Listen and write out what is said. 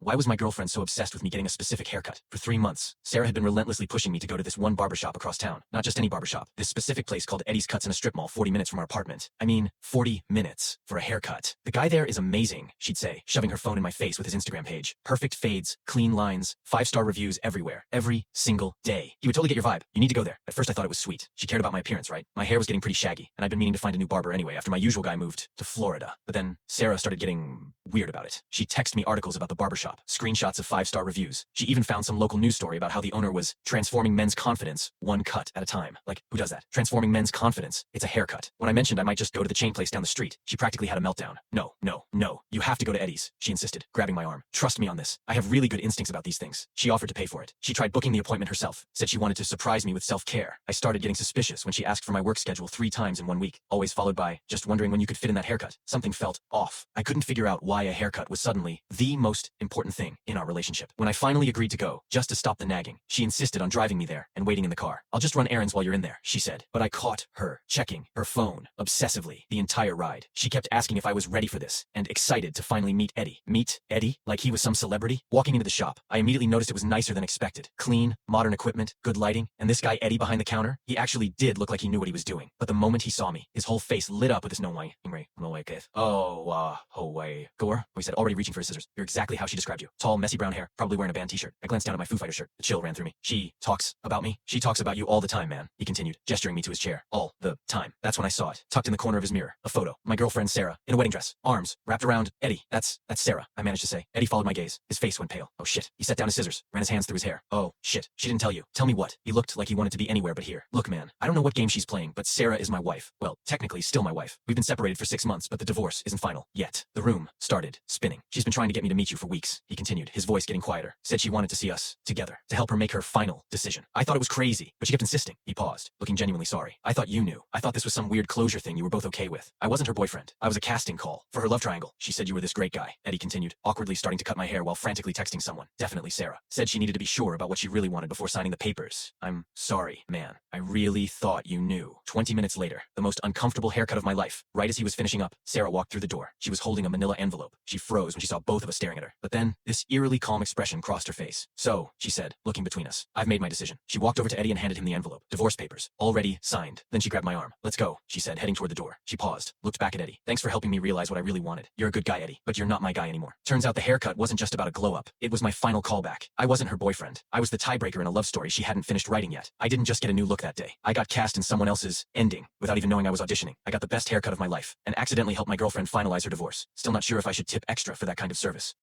Why was my girlfriend so obsessed with me getting a specific haircut? For 3 months, Sarah had been relentlessly pushing me to go to this one barbershop across town. Not just any barbershop. This specific place called Eddie's Cuts in a strip mall 40 minutes from our apartment. I mean, 40 minutes for a haircut. The guy there is amazing, she'd say, shoving her phone in my face with his Instagram page. Perfect fades, clean lines, 5-star reviews everywhere. Every single day. He would totally get your vibe. You need to go there. At first I thought it was sweet. She cared about my appearance, right? My hair was getting pretty shaggy, and I'd been meaning to find a new barber anyway after my usual guy moved to Florida. But then Sarah started getting weird about it. She texted me articles about the barbershop, screenshots of 5-star reviews. She even found some local news story about how the owner was transforming men's confidence one cut at a time. Like, who does that? Transforming men's confidence. It's a haircut. When I mentioned I might just go to the chain place down the street, she practically had a meltdown. No, no, no. You have to go to Eddie's, she insisted, grabbing my arm. Trust me on this. I have really good instincts about these things. She offered to pay for it. She tried booking the appointment herself, said she wanted to surprise me with self-care. I started getting suspicious when she asked for my work schedule 3 times in 1 week, always followed by, just wondering when you could fit in that haircut. Something felt off. I couldn't figure out why a haircut was suddenly the most important thing in our relationship. When I finally agreed to go, just to stop the nagging, she insisted on driving me there and waiting in the car. I'll just run errands while you're in there, she said. But I caught her checking her phone obsessively the entire ride. She kept asking if I was ready for this and excited to finally meet Eddie. Meet Eddie? Like he was some celebrity? Walking into the shop, I immediately noticed it was nicer than expected. Clean, modern equipment, good lighting, and this guy Eddie behind the counter, he actually did look like he knew what he was doing. But the moment he saw me, his whole face lit up with this no way, Gore, he said, already reaching for his scissors. You're exactly how she described you. Tall, messy brown hair, probably wearing a band t-shirt. I glanced down at my Foo Fighters shirt. The chill ran through me. She talks about me. She talks about you all the time, man, he continued, gesturing me to his chair. All the time. That's when I saw it, tucked in the corner of his mirror. A photo. My girlfriend Sarah, in a wedding dress, arms wrapped around Eddie. That's Sarah, I managed to say. Eddie followed my gaze. His face went pale. Oh shit. He set down his scissors, ran his hands through his hair. Oh shit. She didn't tell you. Tell me what? He looked like he wanted to be anywhere but here. Look, man, I don't know what game she's playing, but Sarah is my wife. Well, technically still my wife. We've been separated for 6 months, but the divorce isn't final yet. The room started spinning. She's been trying to get me to meet you for weeks, he continued, his voice getting quieter. Said she wanted to see us together, to help her make her final decision. I thought it was crazy, but she kept insisting. He paused, looking genuinely sorry. I thought you knew. I thought this was some weird closure thing you were both okay with. I wasn't her boyfriend. I was a casting call for her love triangle. She said you were this great guy, Eddie continued, awkwardly starting to cut my hair while frantically texting someone. Definitely Sarah. Said she needed to be sure about what she really wanted before signing the papers. I'm sorry, man. I really thought you knew. 20 minutes later, the most uncomfortable haircut of my life. Right as he was finishing up, Sarah walked through the door. She was holding a manila envelope. She froze when she saw both of us staring at her. But then, this eerily calm expression crossed her face. So, she said, looking between us, I've made my decision. She walked over to Eddie and handed him the envelope. Divorce papers. Already signed. Then she grabbed my arm. Let's go, she said, heading toward the door. She paused, looked back at Eddie. Thanks for helping me realize what I really wanted. You're a good guy, Eddie, but you're not my guy anymore. Turns out the haircut wasn't just about a glow-up. It was my final callback. I wasn't her boyfriend. I was the tiebreaker in a love story she hadn't finished writing yet. I didn't just get a new look that day. I got cast in someone else's ending without even knowing I was auditioning. I got the best haircut of my life and accidentally helped my girlfriend finalize her divorce. Still not sure if I should tip extra for that kind of service.